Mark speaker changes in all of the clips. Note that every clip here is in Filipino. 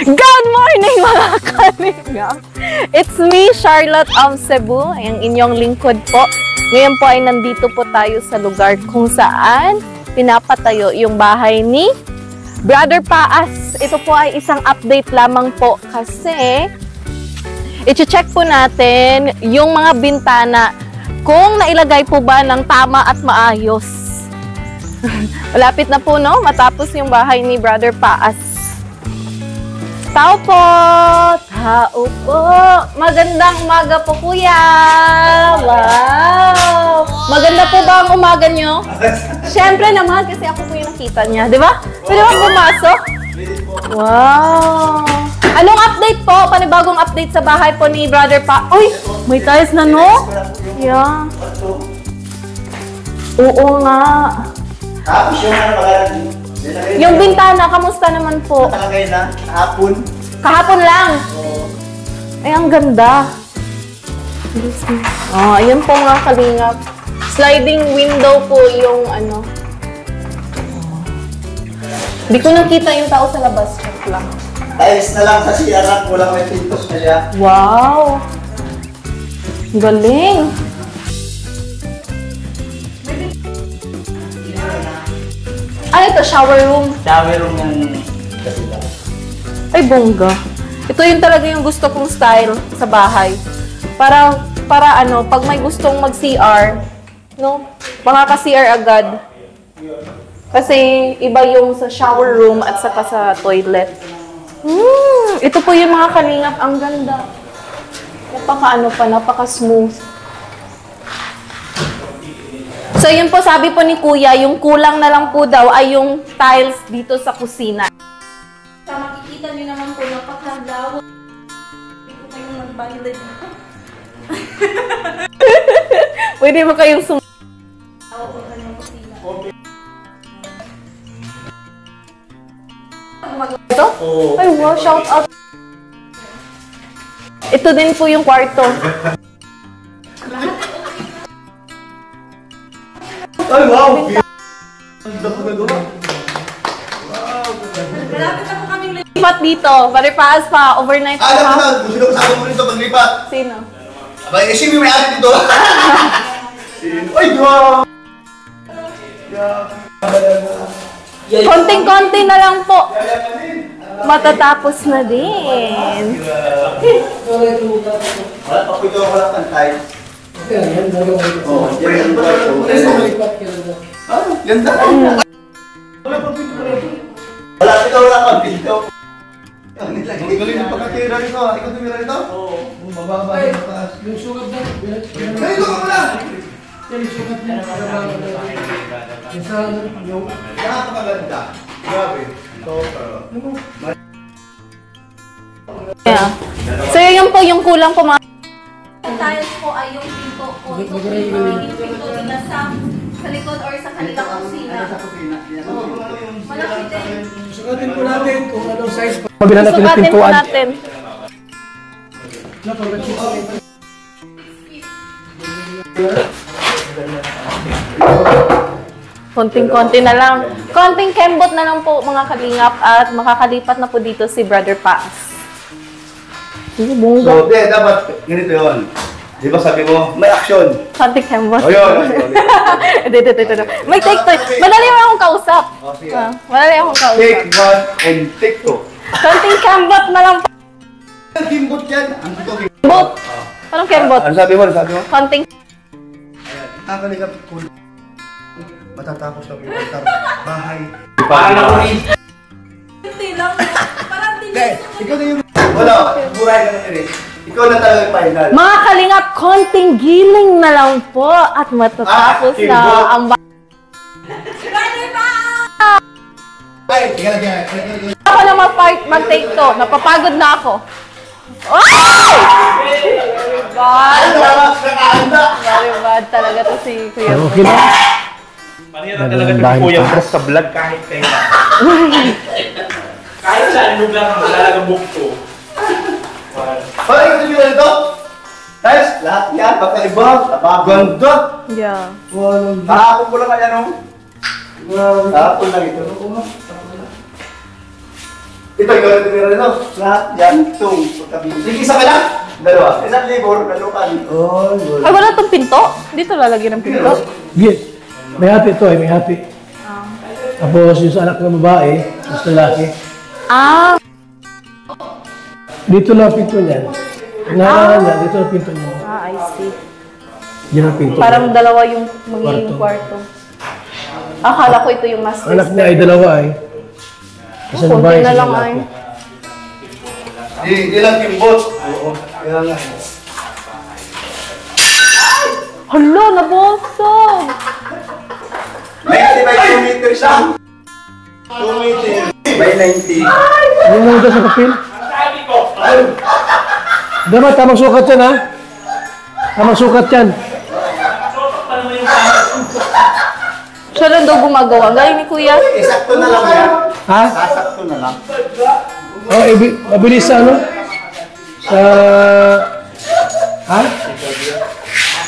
Speaker 1: Good morning mga kalinga! It's me, Charlotte of Cebu, ang inyong lingkod po. Ngayon po ay nandito po tayo sa lugar kung saan pinapatayo yung bahay ni Brother Paas. Ito po ay isang update lamang po kasi i-check po natin yung mga bintana kung nailagay po ba ng tama at maayos. Malapit na po, no? Matapos yung bahay ni Brother Paas. Tao po! Tao po! Magandang umaga po, kuya! Wow! Maganda po ba ang umaga nyo? Siyempre naman, kasi ako po yung nakita niya. Di ba? Pwede ba pumasok? Wow! Anong update po? Panibagong update sa bahay po ni Brother Pa. Uy! May tiles na, no? Yeah. Oo nga.
Speaker 2: Tapos
Speaker 1: Yung bintana, kamusta naman po?
Speaker 2: nakalagay na, kahapon.
Speaker 1: Kahapon lang?
Speaker 2: Oo.
Speaker 1: Ay, ang ganda. Ayan po nga, kalingap. Sliding window po yung ano. Hindi ko nakita yung tao sa labas. Check lang.
Speaker 2: Tiles na lang sa CR, kulang may pintos na siya.
Speaker 1: Wow! Galing! Ano ito? Shower room?
Speaker 2: Shower room yung kasila.
Speaker 1: Ay, bongga. Ito yung talaga yung gusto kong style sa bahay. Para ano, pag may gustong mag-CR, no? Makaka-CR agad. Kasi iba yung sa shower room at saka sa toilet. Ito po yung mga kalingap. Ang ganda. Napaka-ano pa, napaka-smooth. So, yun po, sabi po ni Kuya, yung kulang na lang po daw ay yung tiles dito sa kusina. So, makikita nyo naman po, napakalawa. Hindi po kayong mag-balila dito. Pwede mo kayong sumawa po sa yung kusina. Ito? Ay, wow, shout out. Ito din po yung kwarto.
Speaker 2: Ay, wow!
Speaker 1: Malapit na po kaming lipat dito. Paripaas pa, overnight pa.
Speaker 2: Alam mo na, sino kasama mo rito paglipat?
Speaker 1: Sino?
Speaker 2: Abay, sino may ari dito? Sino? Ay, wow!
Speaker 1: Konting-konti na lang po. Matatapos na din.
Speaker 2: Wala, papito ako lang ng tiles. Yan, yan ba ito? Ganda. Wala pa pito pa rin. Wala pa pito. Ang galing ng pagkatira nito. Ikaw tumira nito? Oo. Mababa yung taas. Yung sugat na. Ay, ito ka pala! Yung sugat na. Yung napakaganda. Grabe.
Speaker 1: Yeah. So, yun po yung kulang po mga... Ang tiles po ay yung pinto po. Ito po yung pinto nila sa likod or sa kanilang kusina. Malaki din.
Speaker 3: Sukatin po natin kung anong size.
Speaker 1: Sukatin po natin. Konting-konti na lang. Konting kembot na lang po mga kalingap at makakalipat na po dito si Brother Paas.
Speaker 2: So, dapat ganito yun. Di ba sabi mo, may action.
Speaker 1: Konting kembot.
Speaker 2: O yun.
Speaker 1: Ito. May take to. Madali mo akong kausap. Madali akong kausap.
Speaker 2: Take one and take two.
Speaker 1: Konting kembot na lang po.
Speaker 2: Ang kimbot yan. Ang ito
Speaker 1: Kembot. Anong kembot?
Speaker 2: Ano sabi mo?
Speaker 1: Konting.
Speaker 2: Nakaligap ko. Matatapos na yung bahay.
Speaker 4: Parang ako rin.
Speaker 1: Hindi lang. Parang
Speaker 2: Ikaw na yung... Wala. Buray ka na rin. Ikaw na talaga yung final.
Speaker 1: Mga kalingap, konting giling na lang po at matatapos na ang
Speaker 2: Ay, tingnan.
Speaker 1: Ako na mag-take to. Napapagod na ako. Ay! Very bad. Very bad talaga to si Kuya.
Speaker 3: Okay na.
Speaker 4: Manira talaga ito si Kuya Bros sa vlog kahit kailan. Kahit saan lugar ang malalagang bukto.
Speaker 2: Parang ito yung ito. Guys, lahat yan. Pagkaiba. Ganda.
Speaker 1: Yeah.
Speaker 2: Kahapon ko lang kaya nung. Kahapon lang ito. Ito, ikaw na tumira rin, no? Lahat yan, itong pagkabili. Sige, isa ka lang. Dalawa. Isang libor, dalukan. Oh, good.
Speaker 1: Ay, wala tong pinto. Dito lalagyan ng pinto.
Speaker 3: Yes. May hati ito may hati. Tapos yung sa anak ng babae, mas lalaki.
Speaker 1: Ah,
Speaker 3: Dito lang ang pinto niyan. Hinarangan niya, dito ang pinto niya.
Speaker 1: I see.
Speaker 3: Yan ang pinto.
Speaker 1: Parang dalawa yung magiging kwarto. Akala ko ito yung master.
Speaker 3: Anak niya ay dalawa ay. Isang
Speaker 1: Kunti
Speaker 3: babae,
Speaker 1: na
Speaker 3: isang
Speaker 1: lang
Speaker 3: lalaki.
Speaker 1: ay.
Speaker 2: Di lang kimbot. Oo. Kaya nga.
Speaker 1: Hala, nabosog!
Speaker 2: 90 by 2 meters siya. 2 meters by 90.
Speaker 3: Yung mga sa kapil. Dapat tamang sukat yan ha. Tamang sukat yan.
Speaker 1: Siya lang daw gumagawa. Galing ni Kuya.
Speaker 2: Sakto na lang yan.
Speaker 3: Ha?
Speaker 2: Sasakto na lang.
Speaker 3: Oh, mabilis sa ano? Sa... Ha?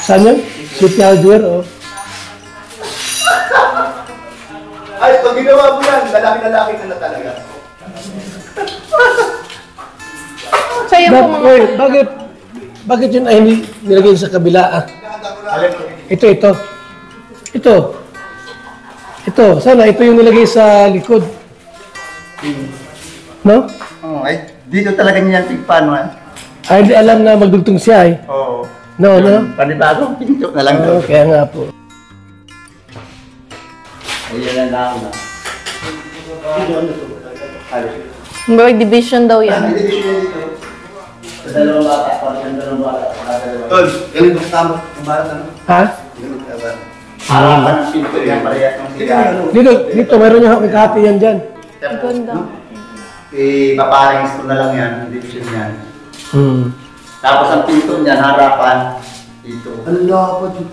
Speaker 3: Saan yun? City Hardware, oh.
Speaker 2: Ay, pag ginawa mo yan, lalaki ka na talaga.
Speaker 1: Siya yung
Speaker 3: Wait, bakit yun ay hindi nilagay sa kabila, ah? Ito. Sana ito yung nilagay sa likod. No?
Speaker 2: Oh, ay, dito talaga niyan tigpano eh.
Speaker 3: Ay, hindi alam na magdugtong siya, eh.
Speaker 2: Oo.
Speaker 3: No.
Speaker 2: Panibagong pinto na lang
Speaker 3: Oh,
Speaker 2: doon.
Speaker 3: kaya nga po.
Speaker 2: Ayan na lang na.
Speaker 1: May division daw yan.
Speaker 2: Sa dalawang bata. Tol, galing kong tama. Kumarat na.
Speaker 3: Ha?
Speaker 2: Galing ka ba? Harapan ng pinto yan, parehas ng sigahan.
Speaker 3: Dito, mayroon yung kahati yan dyan.
Speaker 1: Ganda.
Speaker 2: Ipaparings ko na lang yan, ang division yan. Tapos ang pinto niyan, harapan, dito.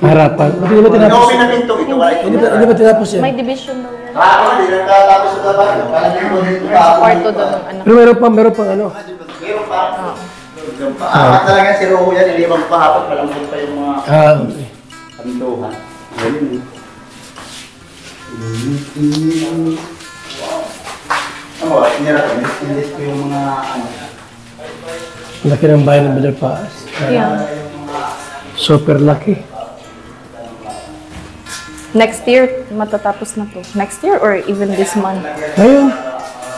Speaker 3: Harapan. Hindi ba tinapos?
Speaker 2: Inomin na pinto, ito wala ito.
Speaker 3: Hindi ba tinapos yan?
Speaker 1: May division daw yan.
Speaker 2: Harapan, hindi lang katapos sa laban. Kala nyo dito
Speaker 1: Kwarto daw ng anak.
Speaker 3: Pero meron pang ano.
Speaker 2: Meron pa. Apat talaga si Roho yan, ilibang pa hapon, malambot pa yung mga
Speaker 3: Okay.
Speaker 2: kantuhan. Ganyan. Ano ba, inira ko, nilis ko yung mga ano.
Speaker 3: Laki ng bayan ng Bidal Paas.
Speaker 1: Yeah.
Speaker 3: Super laki.
Speaker 1: Next year, matatapos na to. Next year or even this month?
Speaker 3: Ngayon,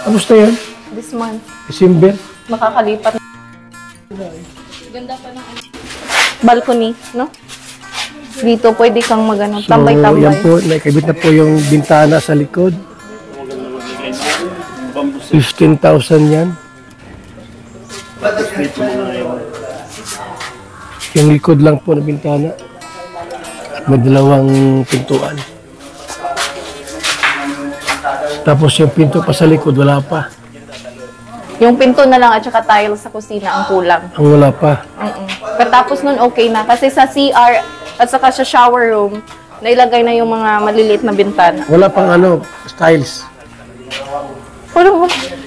Speaker 3: tapos na yan.
Speaker 1: This month.
Speaker 3: December.
Speaker 1: Makakalipat. Ganda pa ng balcony, no? Dito pwede kang magano,
Speaker 3: So,
Speaker 1: tambay-tambay.
Speaker 3: yan po, nakikabit na po yung bintana sa likod. 15,000 yan. Yung likod lang po na bintana. At may dalawang pintuan. Tapos yung pinto pa sa likod, wala pa.
Speaker 1: Yung pinto na lang at saka tile sa kusina ang kulang.
Speaker 3: Ang wala pa.
Speaker 1: Katapos nun okay na. Kasi sa CR at saka sa shower room, nailagay na yung mga maliliit na bintana.
Speaker 3: Wala pang ano, styles.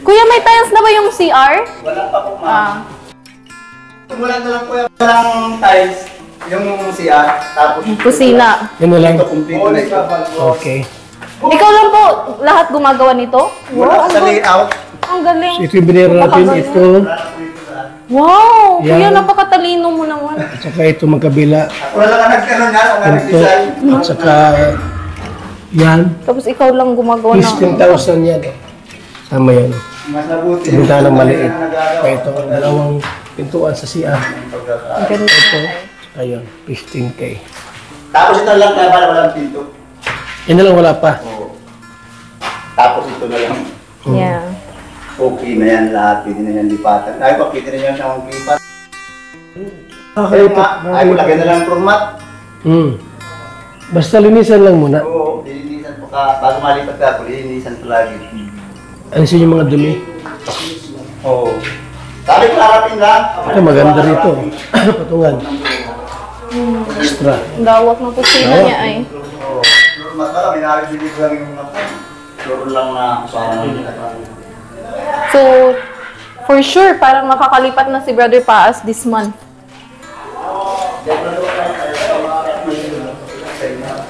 Speaker 1: Kuya, may tiles na ba yung CR?
Speaker 2: Wala pa po Wala na lang po yung walang tiles, yung CR, tapos
Speaker 1: Kusina.
Speaker 3: Yan na lang.
Speaker 2: ito kumpleto na ito.
Speaker 3: Okay.
Speaker 1: Ikaw lang po lahat gumagawa nito?
Speaker 2: Wala sa layout.
Speaker 1: Ang galing.
Speaker 3: So ito yung binira natin. Ito.
Speaker 1: Wow!
Speaker 3: Yan.
Speaker 1: Kuya, napakatalino mo naman.
Speaker 3: At saka ito magkabila.
Speaker 2: Wala lang nagkaroon nga, ang
Speaker 3: Ito.
Speaker 2: nag-design.
Speaker 3: At saka yan.
Speaker 1: Tapos ikaw lang gumagawa ng...
Speaker 3: 15,000 yan. Sama yan.
Speaker 2: Mas nabuti.
Speaker 3: Bintana maliit. Kaya ito ang dalawang pintuan sa CR.
Speaker 1: Ang ganda.
Speaker 3: Ito. Ayun. 15K.
Speaker 2: Tapos ito lang kaya pala walang pinto.
Speaker 3: Yan na lang wala pa.
Speaker 2: Oo. Tapos ito na lang.
Speaker 1: Yeah.
Speaker 2: Okay na yan lahat, pwede na yan lipatan. Ay, pa pwede na yan siyang lipat. Ay, lagyan na lang ng format.
Speaker 3: Basta linisan lang muna.
Speaker 2: Oo, lilinisan po ka. Bago malipat ka, lilinisan po lagi.
Speaker 3: Alisin yung mga dumi.
Speaker 2: Oo. Sabi ko harapin lang.
Speaker 3: Ito maganda rito. Patungan. Extra.
Speaker 1: Ang gawak ng kusina niya ay.
Speaker 2: Oo. Format na lang, may narinig lang yung mga floor lang na usahan.
Speaker 1: So, for sure, parang makakalipat na si Brother Paas this month.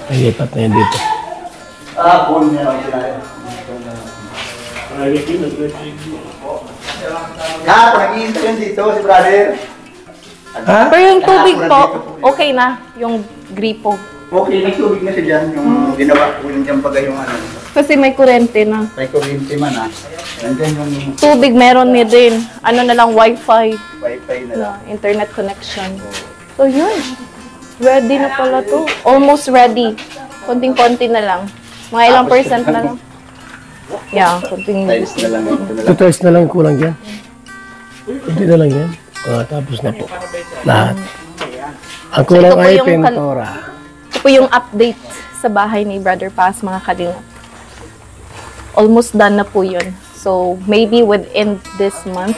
Speaker 3: Ay, lipat na yan dito.
Speaker 2: Buon niya lang sinabi. Kahapon, nag-iintay yun dito, si brother.
Speaker 3: Ha?
Speaker 1: Pero yung tubig
Speaker 2: Kahapon
Speaker 1: po,
Speaker 2: nandito po.
Speaker 1: okay na. Yung gripo.
Speaker 2: Okay, may tubig na siya dyan. Yung ginawa ko yung dyan bagay yung ano.
Speaker 1: Kasi may kurente na.
Speaker 2: May kuryente man ah. Nandyan yung
Speaker 1: Tubig meron ni din. Ano na lang, wifi.
Speaker 2: wifi na lang.
Speaker 1: Na, internet connection. So yun. Ready na pala to. Almost ready. Konting-konti na lang. Mga ilang percent na lang. Yeah, konting.
Speaker 2: Tiles na lang. Ito na lang.
Speaker 3: 2 tiles na lang yung kulang dyan. Hindi na lang yan. Tapos na po. Lahat. Ang kulang
Speaker 1: ito po
Speaker 3: ay
Speaker 1: yung
Speaker 3: pintura.
Speaker 1: Ito po yung update sa bahay ni Brother Paz, mga kalingap. Almost done na po yun. So, maybe within this month,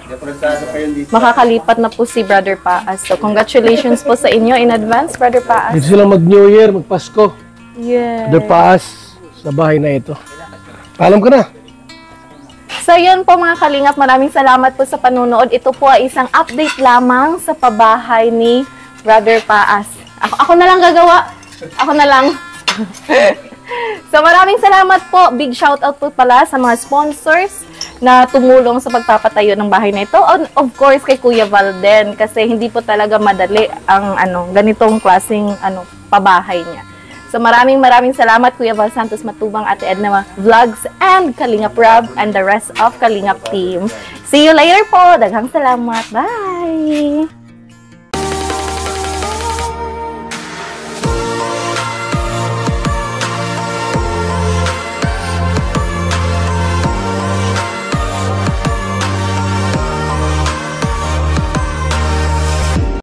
Speaker 2: Depressado pa yun dito.
Speaker 1: makakalipat na po si Brother Paas. So, congratulations po sa inyo in advance, Brother Paas.
Speaker 3: Dito silang mag-New Year, mag-Pasko.
Speaker 1: Yeah.
Speaker 3: Their paas sa bahay na ito. Paalam ka na.
Speaker 1: So, yun po mga kalingap. Maraming salamat po sa panunood. Ito po ay isang update lamang sa pabahay ni Brother Paas. Ako na lang gagawa. Ako na lang. So, maraming salamat po. Big shoutout po pala sa mga sponsors na tumulong sa pagpapatayo ng bahay na ito. And of course, kay Kuya Valden. Kasi hindi po talaga madali ang ganitong klaseng pabahay niya. So, maraming salamat, Kuya Val Santos Matubang, Ate Edna Vlogs, and Kalingap Rob, and the rest of Kalingap team. See you later po. Daghang salamat. Bye!